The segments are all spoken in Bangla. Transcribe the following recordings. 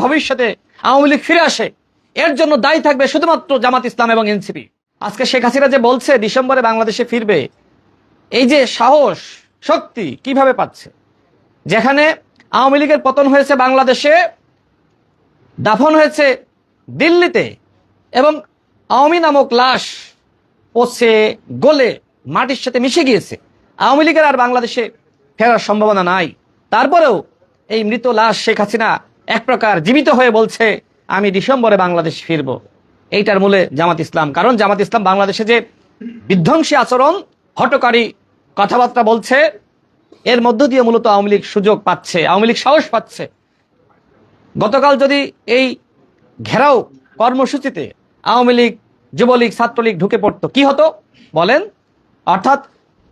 ভবিষ্যতে আওয়ামী লীগ ফিরে আসে এর জন্য দায়ী থাকবে শুধুমাত্র জামাত ইসলাম এবং এনসিপি। আজকে শেখ হাসিনা যে বলছে ডিসেম্বরে বাংলাদেশে ফিরবে, এই যে সাহস শক্তি কিভাবে পাচ্ছে? যেখানে আওয়ামী লীগের পতন হয়েছে বাংলাদেশে, দাফন হয়েছে দিল্লিতে, এবং আওয়ামী নামক লাশ পচে গলে মাটির সাথে মিশে গিয়েছে, আওয়ামী লীগের আর বাংলাদেশে ফেরার সম্ভাবনা নাই। তারপরেও এই মৃত লাশ শেখ হাসিনা এক প্রকার জীবিত হয়ে বলছে আমি ডিসেম্বরে বাংলাদেশ ফিরবো। এইটার মূলে জামাত ইসলাম। কারণ জামাত ইসলাম বাংলাদেশে যে বিধ্বংসী আচরণ, হঠকারী কথাবার্তা বলছে, এর মধ্য দিয়ে মূলত আওয়ামী লীগ সুযোগ পাচ্ছে, আওয়ামী লীগ সাহস পাচ্ছে। গতকাল যদি এই ঘেরাও কর্মসূচিতে আওয়ামী লীগ, যুবলীগ, ছাত্রলীগ ঢুকে পড়তো, কি হতো বলেন? অর্থাৎ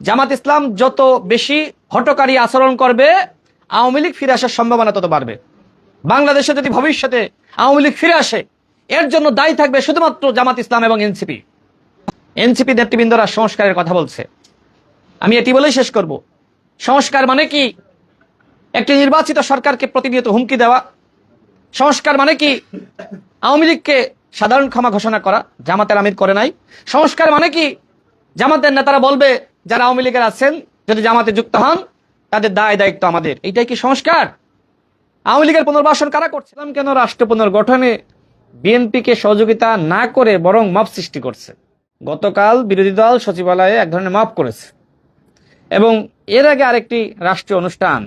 জামাত ইসলাম যত বেশি হঠকারী আচরণ করবে, আওয়ামী লীগ ফিরে আসার সম্ভাবনা তত বাড়বে। বাংলাদেশে যদি ভবিষ্যতে আওয়ামী লীগ ফিরে আসে এর জন্য দায়ী থাকবে শুধুমাত্র জামাত ইসলাম এবং এনসিপি। এনসিপি নেতৃবৃন্দরা সংস্কারের কথা বলছে। আমি এটি বলেই শেষ করব। সংস্কার মানে কি? একটি নির্বাচিত সরকারকে প্রতিনিয়ত হুমকি দেওয়া। সংস্কার মানে কি? আওয়ামী লীগকে সাধারণ ক্ষমা ঘোষণা করা, জামাতের আমির করে নাই। সংস্কার মানে কি? জামাতের নেতারা বলবে যারা আওয়ামী লীগের আছেন যদি জামাতে যুক্ত হন তাদের দায় দায়িত্ব আমাদের। এইটাই কি সংস্কার? আওয়ামী লীগের পুনর্বাসন কারা করছিলাম? কেন রাষ্ট্র পুনর্গঠনে বিএনপিকে সহযোগিতা না করে বরং মব সৃষ্টি করছে? গতকাল বিরোধী দল সচিবালয়ে এক ধরনের মব করেছে, এবং এর আগে আরেকটি রাষ্ট্রীয় অনুষ্ঠান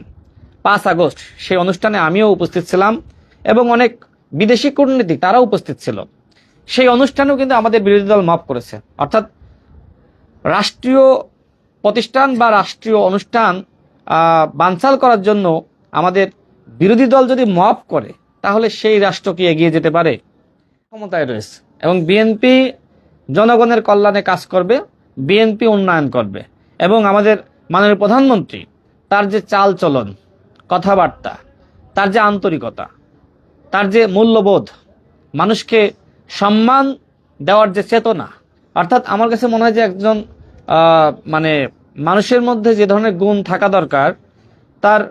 5 আগস্ট, সেই অনুষ্ঠানে আমিও উপস্থিত ছিলাম এবং অনেক বিদেশি কূটনীতিক তারাও উপস্থিত ছিল। সেই অনুষ্ঠানেও কিন্তু আমাদের বিরোধী দল মব করেছে। অর্থাৎ রাষ্ট্রীয় প্রতিষ্ঠান বা রাষ্ট্রীয় অনুষ্ঠান বানচাল করার জন্য আমাদের বিরোধী দল যদি মব করে তাহলে সেই রাষ্ট্র কি এগিয়ে যেতে পারে? ক্ষমতায় রয়েছে, এবং বিএনপি জনগণের কল্যাণে কাজ করবে, বিএনপি উন্নয়ন করবে। এবং আমাদের মাননীয় প্রধানমন্ত্রী, তার যে চাল চলন, কথাবার্তা, তার যে আন্তরিকতা, তার যে মূল্যবোধ, মানুষকে সম্মান দেওয়ার যে চেতনা, অর্থাৎ আমার কাছে মনে হয় যে একজন মানে মানুষের মধ্যে যে ধরনের গুণ থাকা দরকার, তার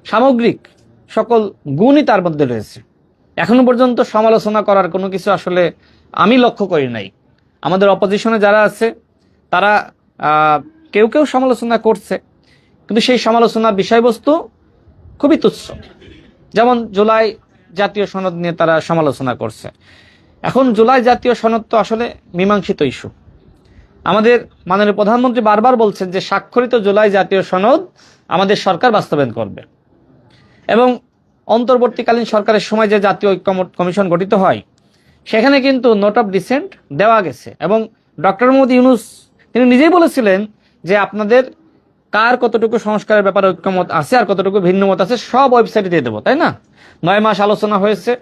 সামগ্রিক সকল গুণই তার মধ্যে রয়েছে। এখনো পর্যন্ত সমালোচনা করার কোনো কিছু আসলে আমি লক্ষ্য করি নাই। আমাদের অপোজিশনে যারা আছে তারা কেউ কেউ সমালোচনা করছে, কিন্তু সেই সমালোচনার বিষয়বস্তু খুবই তুচ্ছ। যেমন জুলাই জাতীয় সনদ নিয়ে তারা সমালোচনা করছে। এখন জুলাই জাতীয় সনদ তো আসলে মীমাংসিত ইস্যু। আমাদের মাননীয় প্রধানমন্ত্রী বারবার বলছেন যে স্বাক্ষরিত জুলাই জাতীয় সনদ আমাদের সরকার বাস্তবায়ন করবে, এবং অন্তর্বর্তীকালীন সরকারের সময় যে জাতীয় ঐক্য কমিশন গঠিত হয় সেখানে কিন্তু নোট অফ ডিসেন্ট দেওয়া গেছে। এবং ডক্টর মোহাম্মদ ইউনূস তিনি নিজেই বলেছিলেন যে আপনাদের কার কতটুকু সংস্কারের ব্যাপারে ঐক্যমত আছে আর কতটুকু ভিন্ন মত আছে সব ওয়েবসাইটে দিয়ে দেবো, তাই না? 9 মাস আলোচনা হয়েছে,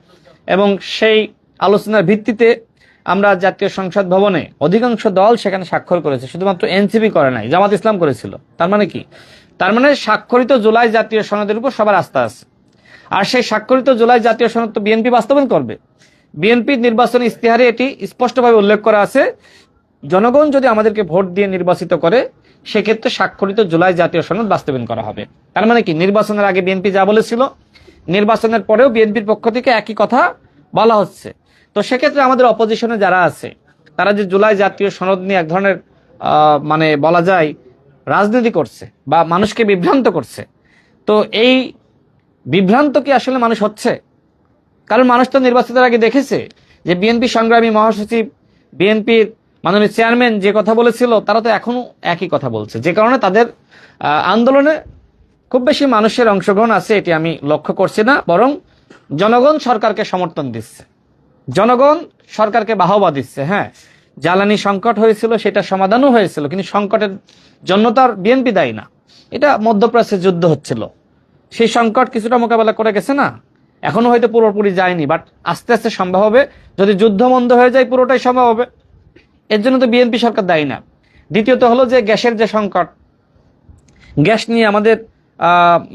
এবং সেই আলোচনার ভিত্তিতে আমরা জাতীয় সংসদ ভবনে অধিকাংশ দল সেখানে স্বাক্ষর করেছে, শুধুমাত্র এনসিপি করে নাই, জামাত ইসলাম করেছিল। তার মানে কি? তার মানে স্বাক্ষরিত জুলাই জাতীয় সনদের উপর সবার আস্থা আছে। আর সেই স্বাক্ষরিত জুলাই জাতীয় সনদ তো বিএনপি বাস্তবায়ন করবে। বিএনপির নির্বাচনী ইস্তেহারে এটি স্পষ্টভাবে উল্লেখ করা আছে, জনগণ যদি আমাদেরকে ভোট দিয়ে নির্বাচিত করে সেক্ষেত্রে স্বাক্ষরিত জুলাই জাতীয় সনদ বাস্তবায়ন করা হবে। তার মানে কি? নির্বাচনের আগে বিএনপি যা বলেছিল, নির্বাচনের পরেও বিএনপির পক্ষ থেকে একই কথা বলা হচ্ছে। তো সেক্ষেত্রে আমাদের অপোজিশনে যারা আছে তারা যে জুলাই জাতীয় সনদ নিয়ে এক ধরনের মানে বলা যায় রাজনীতি করছে বা মানুষকে বিভ্রান্ত করছে, তো এই বিভ্রান্ত কি আসলে মানুষ হচ্ছে? কারণ মানুষ তো নির্বাচনের আগে দেখেছে যে বিএনপি সংগ্রামী মহাসচিব, বিএনপির মাননীয় চেয়ারম্যান যে কথা বলেছিল তারা তো এখনো একই কথা বলছে, যে কারণে তাদের আন্দোলনে খুব বেশি মানুষের অংশগ্রহণ আছে এটি আমি লক্ষ্য করছি না, বরং জনগণ সরকারকে সমর্থন দিচ্ছে, জনগণ সরকারকে বাহবা দিচ্ছে। হ্যাঁ, জ্বালানি সংকট হয়েছিল, সেটা সমাধানও হয়েছিল, কিন্তু সংকটের জন্য তো আর বিএনপি দায়ী না। এটা মধ্যপ্রাচ্যে যুদ্ধ হচ্ছিল, সেই সংকট কিছুটা মোকাবেলা করে গেছে না, এখনো হয়তো পুরোপুরি যায়নি, বাট আস্তে আস্তে সম্ভব হবে। যদি যুদ্ধ বন্ধ হয়ে যায় পুরোটাই সম্ভব হবে, এর জন্য তো বিএনপি সরকার দায়ী না। দ্বিতীয়ত হলো যে গ্যাসের যে সংকট, গ্যাস নিয়ে আমাদের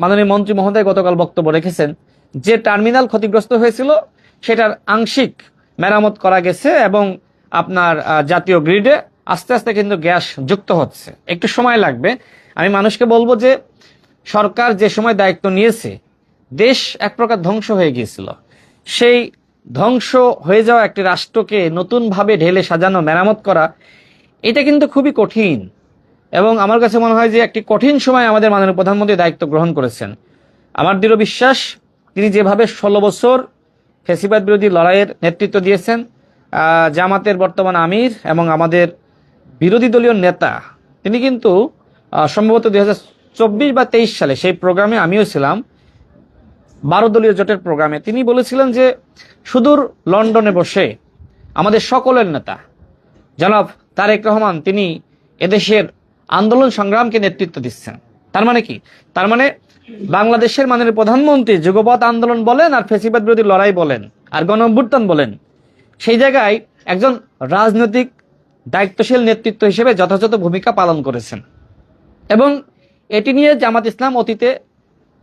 মাননীয় মন্ত্রী মহোদয় গতকাল বক্তব্য রেখেছেন যে টার্মিনাল ক্ষতিগ্রস্ত হয়েছিল সেটার আংশিক মেরামত করা গেছে, এবং আপনার জাতীয় গ্রিডে আস্তে আস্তে কিন্তু গ্যাস যুক্ত হচ্ছে। একটু সময় লাগবে। আমি মানুষকে বলবো যে সরকার যে সময় দায়িত্ব নিয়েছে দেশ এক প্রকার ধ্বংস হয়ে গিয়েছিল। সেই ধ্বংস হয়ে যাওয়া একটি রাষ্ট্রকে নতুনভাবে ঢেলে সাজানো, মেরামত করা, এটা কিন্তু খুবই কঠিন। এবং আমার কাছে মনে হয় যে একটি কঠিন সময় আমাদের মাননীয় প্রধানমন্ত্রী দায়িত্ব গ্রহণ করেছেন। আমার দৃঢ় বিশ্বাস, তিনি যেভাবে 16 বছর ফ্যাসিবাদ বিরোধী লড়াইয়ের নেতৃত্ব দিয়েছেন, জামাতের বর্তমান আমির এবং আমাদের বিরোধী দলীয় নেতা, তিনি কিন্তু সম্ভবত 2024 বা 23 সালে সেই প্রোগ্রামে আমিও ছিলাম, 12 দলীয় জোটের প্রোগ্রামে তিনি বলেছিলেন যে সুদূর লন্ডনে বসে আমাদের সকলের নেতা জনাব তারেক রহমান তিনি এদেশের আন্দোলন সংগ্রামকে নেতৃত্ব দিচ্ছেন। তার মানে কি? তার মানে বাংলাদেশের মাননীয় প্রধানমন্ত্রী যুগপৎ আন্দোলন বলেন, আর ফ্যাসিবাদ বিরোধী লড়াই বলেন, আর গণঅভ্যুত্থান বলেন, সেই জায়গায় একজন রাজনৈতিক দায়িত্বশীল নেতৃত্ব হিসেবে যথাযথ ভূমিকা পালন করেছেন। এবং এটি নিয়ে জামাত ইসলাম অতীতে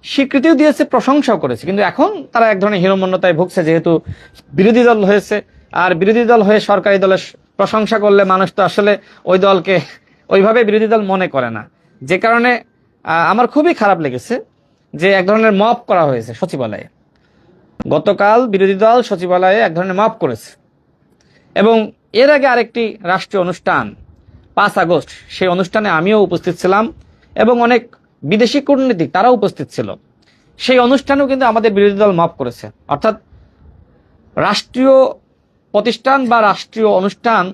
স্বীকৃতিও দিয়েছে, প্রশংসাও করেছে। কিন্তু এখন তারা এক ধরনের হীনমন্যতায় ভুগছে, যেহেতু বিরোধী দল হয়েছে। আর বিরোধী দল হয়ে সরকারি দলের প্রশংসা করলে মানুষ তো আসলে ওই দলকে ওইভাবে বিরোধী দল মনে করে না। যে কারণে আমার খুবই খারাপ লেগেছে যে এক ধরনের মব করা হয়েছে সচিবালয়ে। গতকাল বিরোধী দল সচিবালয়ে এক ধরনের মব করেছে। এবং এর আগে আরেকটি রাষ্ট্রীয় অনুষ্ঠান 5 আগস্ট, সেই অনুষ্ঠানে আমিও উপস্থিত ছিলাম এবং অনেক বিদেশি কূটনীতিক তারাও উপস্থিত ছিল। সেই অনুষ্ঠানেও কিন্তু আমাদের বিরোধী দল মব করেছে। অর্থাৎ রাষ্ট্রীয় প্রতিষ্ঠান বা রাষ্ট্রীয় অনুষ্ঠান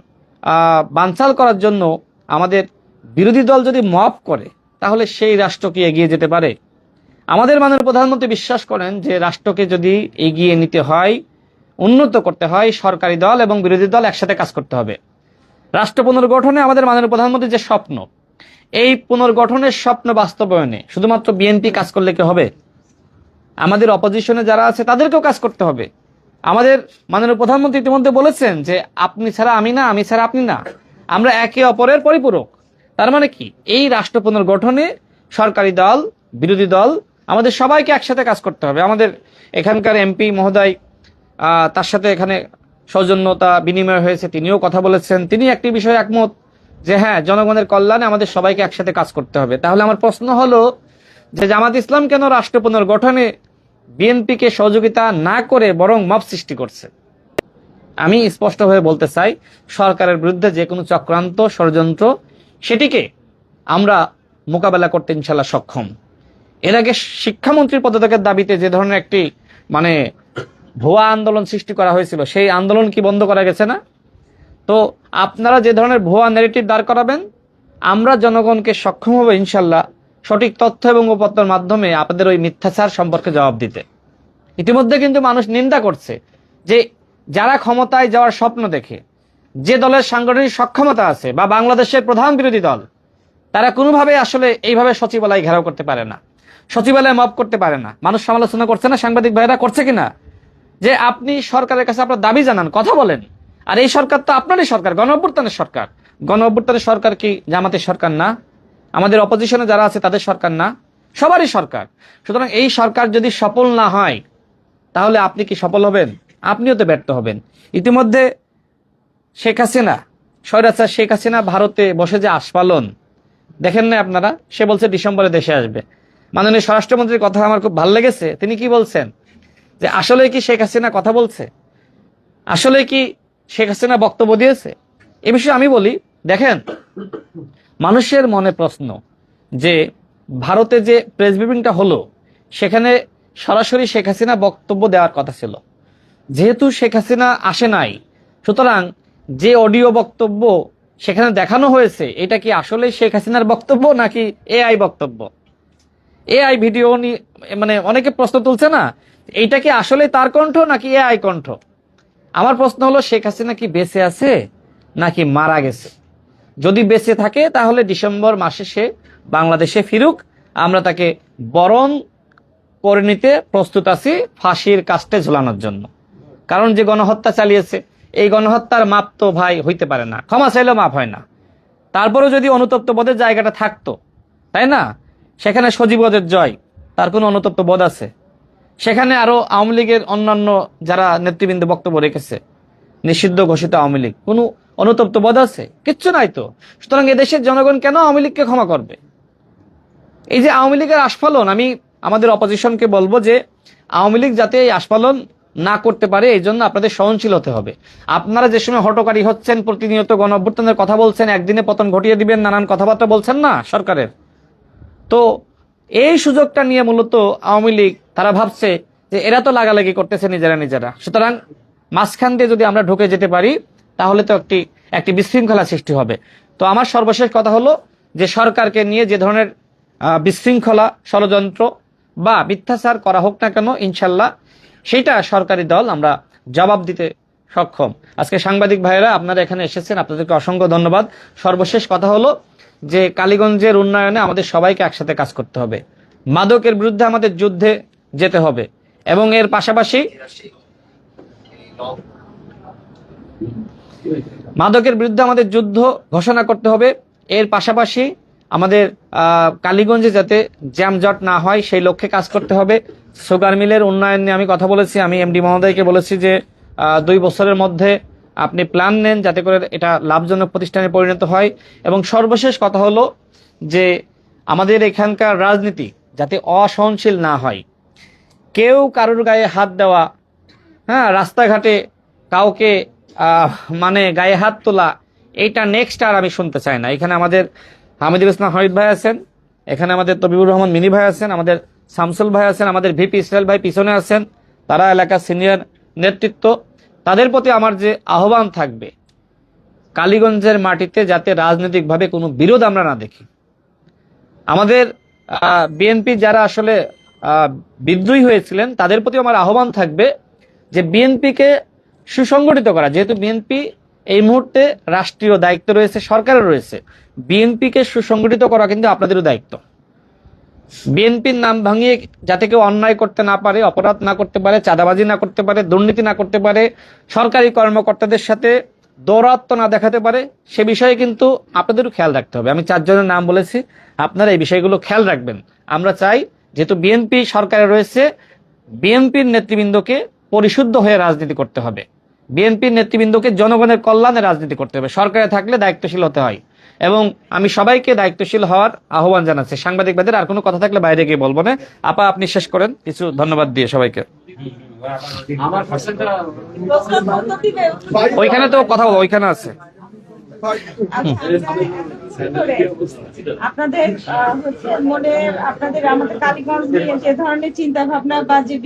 বানচাল করার জন্য আমাদের বিরোধী দল যদি মব করে, তাহলে সেই রাষ্ট্র কি এগিয়ে যেতে পারে? আমাদের মাননীয় প্রধানমন্ত্রী বিশ্বাস করেন যে রাষ্ট্রকে যদি এগিয়ে নিতে হয়, উন্নত করতে হয়, সরকারি দল এবং বিরোধী দল একসাথে কাজ করতে হবে। রাষ্ট্র পুনর্গঠনে আমাদের মাননীয় প্রধানমন্ত্রীর যে স্বপ্ন, এই পুনর্গঠনের স্বপ্ন বাস্তবায়নে শুধুমাত্র বিএনপি কাজ করলে কি হবে? আমাদের অপোজিশনে যারা আছে তাদেরকেও কাজ করতে হবে। আমাদের মাননীয় প্রধানমন্ত্রী ইতিমধ্যে বলেছেন যে আপনি ছাড়া আমি না, আমি ছাড়া আপনি না, আমরা একে অপরের পরিপূরক। তার মানে কি? এই রাষ্ট্র পুনর্গঠনে সরকারি দল, বিরোধী দল, আমাদের সবাইকে একসাথে কাজ করতে হবে। আমাদের এখানকার এমপি মহোদয়, তার সাথে এখানে সৌজন্যতা বিনিময় হয়েছে, তিনিও কথা বলেছেন। তিনি একটি বিষয়ে একমত যে হ্যাঁ, জনগণের কল্যাণে আমাদের সবাইকে একসাথে কাজ করতে হবে। তাহলে আমার প্রশ্ন হলো যে জামাত ইসলাম কেন রাষ্ট্র পুনর্গঠনে বিএনপিকে সহযোগিতা না করে বরং মব সৃষ্টি করছে? আমি স্পষ্টভাবে বলতে চাই, সরকারের বিরুদ্ধে যে কোনো চক্রান্ত, ষড়যন্ত্র, সেটিকে আমরা মোকাবেলা করতে ইনশাল্লাহ সক্ষম। এর আগে শিক্ষামন্ত্রীর পদত্যাগের দাবিতে যে ধরনের একটি ভুয়া আন্দোলন সৃষ্টি করা হয়েছিল, সেই আন্দোলন কি বন্ধ করা গেছে না? তো আপনারা যে ধরনের ভুয়া ন্যারেটিভ দাঁড় করাবেন, আমরা জনগণকে সক্ষম হবে ইনশাল্লাহ সঠিক তথ্য এবং উপত্যর মাধ্যমে আপনাদের ওই মিথ্যাচার সম্পর্কে জবাব দিতে। ইতিমধ্যে কিন্তু মানুষ নিন্দা করছে যে যারা ক্ষমতায় যাওয়ার স্বপ্ন দেখে, যে দলের সাংগঠনিক সক্ষমতা আছে বা বাংলাদেশের প্রধান বিরোধী দল, তারা কোনোভাবে আসলে এইভাবে সচিবালয় ঘেরাও করতে পারে না, সচিবালয় মব করতে পারে না। মানুষ সমালোচনা করছে না, সাংবাদিক ভাইরা করছে কিনা, যে আপনি সরকারের কাছে আপনার দাবি জানান, কথা বলেন। আর এই সরকার তো আপনারই সরকার, গণঅভ্যুত্থানের সরকার। গণঅভ্যুত্থানের সরকার কি জামাতের সরকার না? আমাদের অপোজিশনে যারা আছে তাদের সরকার না? সবারই সরকার। সুতরাং এই সরকার যদি সফল না হয়, তাহলে আপনি কি সফল হবেন? আপনিও তো ব্যর্থ হবেন। ইতিমধ্যে শেখ হাসিনা, স্বৈরাচার শেখ হাসিনা ভারতে বসে যে আস্ফালন দেখেন না আপনারা? সে বলছে ডিসেম্বরে দেশে আসবে। মাননীয় স্বরাষ্ট্রমন্ত্রীর কথা আমার খুব ভালো লেগেছে। তিনি কি বলছেন যে আসলে কি শেখ হাসিনা কথা বলছে, আসলে কি শেখ হাসিনা বক্তব্য দিয়েছে? এ বিষয়ে আমি বলি, দেখেন, মানুষের মনে প্রশ্ন যে ভারতে যে প্রেস ব্রিফিংটা হলো, সেখানে সরাসরি শেখ হাসিনা বক্তব্য দেওয়ার কথা ছিল। যেহেতু শেখ হাসিনা আসে নাই, সুতরাং যে অডিও বক্তব্য সেখানে দেখানো হয়েছে, এটা কি আসলে শেখ হাসিনার বক্তব্য নাকি এআই বক্তব্য? এআই ভিডিও অনেকে প্রশ্ন তুলছে না, এইটা কি আসলে তার কণ্ঠ নাকি এআই কণ্ঠ? আমার প্রশ্ন হলো, শেখ হাসিনা কি বেঁচে আছে নাকি মারা গেছে? যদি বেঁচে থাকে তাহলে ডিসেম্বর মাসে সে বাংলাদেশে ফিরুক, আমরা তাকে বরণ করে নিতে প্রস্তুত আছি ফাঁসির কাস্টে ঝুলানোর জন্য। কারণ যে গণহত্যা চালিয়েছে, এই গণহত্যার মাপ তো ভাই হইতে পারে না, ক্ষমা চাইলেও মাপ হয় না। তারপরেও যদি অনুতপ্ত বোধের জায়গাটা থাকতো, তাই না? সেখানে সজীবদের জয়, তার কোনো অনুতপ্ত বোধ আছে? সেখানে আরো আওয়ামী লীগের অন্যান্য যারা নেতৃবৃন্দ বক্তব্য রেখেছে, নিষিদ্ধ ঘোষিত আওয়ামী লীগ, কোনো অনুতপ্ত বোধ আছে? কিচ্ছু নাই তো। সুতরাং এদেশের জনগণ কেন আওয়ামী লীগকে ক্ষমা করবে? এই যে আওয়ামী লীগের আস্ফালন, আমি আমাদের অপোজিশনকে বলবো যে আওয়ামী লীগ যাতে এই আস্ফালন না করতে পারে এই জন্য আপনাদের সহনশীল হতে হবে। আপনারা যে সময় হটকারী হচ্ছেন, প্রতিনিয়ত গণ অভ্যুত্থানের কথা বলছেন, একদিনে পতন ঘটিয়ে দিবেন, নানান কথাবার্তা বলছেন না সরকারের, তো এই সুযোগটা নিয়ে মূলত আওয়ামী লীগ তারা ভাবছে যে এরা তো লাগালাগি করতেছে নিজেরা, সুতরাং মাঝখান দিয়ে যদি আমরা ঢুকে যেতে পারি তাহলে তো একটি বিশৃঙ্খলা সৃষ্টি হবে। তো আমার সর্বশেষ কথা হলো যে সরকারকে নিয়ে যে ধরনের বিশৃঙ্খলা, ষড়যন্ত্র বা মিথ্যাচার করা হোক না কেন, ইনশাল্লাহ সেইটা সরকারি দল আমরা জবাব দিতে সক্ষম। আজকে সাংবাদিক ভাইয়েরা আপনারা এখানে এসেছেন, আপনাদেরকে অসংখ্য ধন্যবাদ। সর্বশেষ কথা হলো যে কালীগঞ্জের উন্নয়নে আমাদের সবাইকে একসাথে কাজ করতে হবে। মাদকের বিরুদ্ধে আমাদের যুদ্ধে যেতে হবে এবং এর পাশাপাশি মাদকের বিরুদ্ধে আমাদের যুদ্ধ ঘোষণা করতে হবে। এর পাশাপাশি আমাদের কালীগঞ্জে যাতে জ্যামজট না হয় সেই লক্ষ্যে কাজ করতে হবে। সুগার মিলের উন্নয়ন নিয়ে আমি কথা বলেছি, আমি এমডি মহোদয়কে বলেছি যে 2 বছরের মধ্যে আপনি প্ল্যান নেন যাতে করে এটা লাভজনক প্রতিষ্ঠানে পরিণত হয়। এবং সর্বশেষ কথা হলো যে আমাদের এখানকার রাজনীতি যাতে অসহনশীল না হয়। কেউ কারোর গায়ে হাত দেওয়া, হ্যাঁ, রাস্তাঘাটে কাউকে মানে গায়ে হাত তোলা, এইটা নেক্সট আর আমি শুনতে চাই না। এখানে আমাদের হামিদুল ইসলাম হামিদ ভাই আছেন, এখানে আমাদের তবিবুর রহমান মিনি ভাই আছেন, আমাদের শামসুল ভাই আছেন, আমাদের ভিপি ইসরায়েল ভাই পিছনে আছেন, তারা এলাকার সিনিয়র নেতৃত্ব। তাদের প্রতি আমার যে আহ্বান থাকবে, কালীগঞ্জের মাটিতে যাতে রাজনৈতিকভাবে কোনো বিরোধ আমরা না দেখি। আমাদের বিএনপি যারা আসলে বিদ্রোহী হয়েছিলেন তাদের প্রতি আমার আহ্বান থাকবে যে বিএনপিকে সুসংগঠিত করা। যেহেতু বিএনপি এই মুহূর্তে রাষ্ট্রীয় দায়িত্ব রয়েছে, সরকারের রয়েছে, বিএনপিকে সুসংগঠিত করা কিন্তু আপনাদেরও দায়িত্ব। বিএনপির নাম ভাঙিয়ে যাতে কেউ অন্যায় করতে না পারে, অপরাধ না করতে পারে, চাঁদাবাজি না করতে পারে, দুর্নীতি না করতে পারে, সরকারি কর্মকর্তাদের সাথে দৌরাত্ম্য না দেখাতে পারে, সে বিষয়ে কিন্তু আপনাদেরও খেয়াল রাখতে হবে। আমি 4 জনের নাম বলেছি, আপনারা এই বিষয়গুলো খেয়াল রাখবেন। আমরা চাই যেহেতু বিএনপি সরকারে রয়েছে, বিএনপির নেতৃবৃন্দকে পরিশুদ্ধ হয়ে রাজনীতি করতে হবে, বিএনপির নেতৃবৃন্দকে জনগণের কল্যাণে রাজনীতি করতে হবে। সরকারে থাকলে দায়িত্বশীল হতে হয় এবং আমি সবাইকে দায়িত্বশীল হওয়ার আহ্বান জানাচ্ছি। সাংবাদিক ভাইদের আর কোনো কথা থাকলে বাইরে গিয়ে বলবো না। আপা আপনি শেষ করেন কিছু ধন্যবাদ দিয়ে সবাইকে। ওইখানে তো কথা বলবো, ওইখানে আছে। আপনাদের হচ্ছে মনে আপনাদের আমাদের কালীগঞ্জ নিয়ে যে ধরনের চিন্তা ভাবনা বা যে